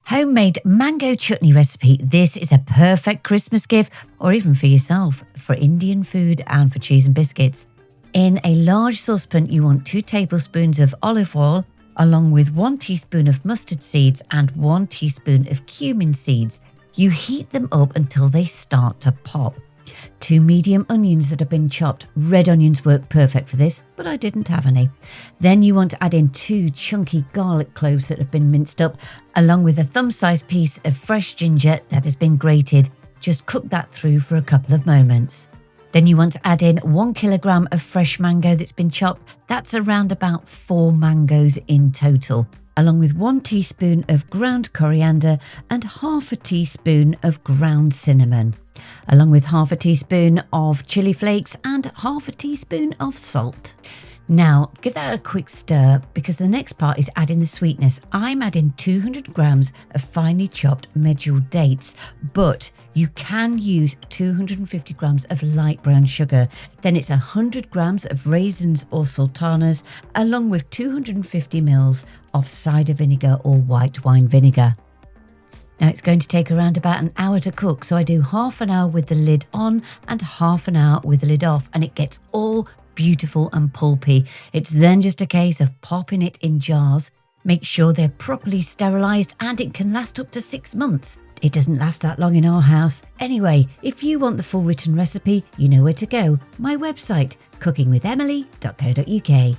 Homemade mango chutney recipe. This is a perfect Christmas gift or even for yourself, for Indian food and for cheese and biscuits. In a large saucepan, you want 2 tablespoons of olive oil along with 1 teaspoon of mustard seeds and 1 teaspoon of cumin seeds. You heat them up until they start to pop. 2 medium onions that have been chopped. Red onions work perfect for this, but I didn't have any. Then you want to add in 2 chunky garlic cloves that have been minced up, along with a thumb-sized piece of fresh ginger that has been grated. Just cook that through for a couple of moments. Then you want to add in 1 kilogram of fresh mango that's been chopped. That's around about 4 mangoes in total, along with 1 teaspoon of ground coriander and half a teaspoon of ground cinnamon, along with half a teaspoon of chili flakes and half a teaspoon of salt. Now, give that a quick stir because the next part is adding the sweetness. I'm adding 200 grams of finely chopped medjool dates, but you can use 250 grams of light brown sugar. Then it's 100 grams of raisins or sultanas, along with 250 ml of cider vinegar or white wine vinegar. Now it's going to take around about an hour to cook, so I do half an hour with the lid on and half an hour with the lid off, and it gets all beautiful and pulpy. It's then just a case of popping it in jars. Make sure they're properly sterilised and it can last up to 6 months. It doesn't last that long in our house. Anyway, if you want the full written recipe, you know where to go. My website, cookingwithemily.co.uk.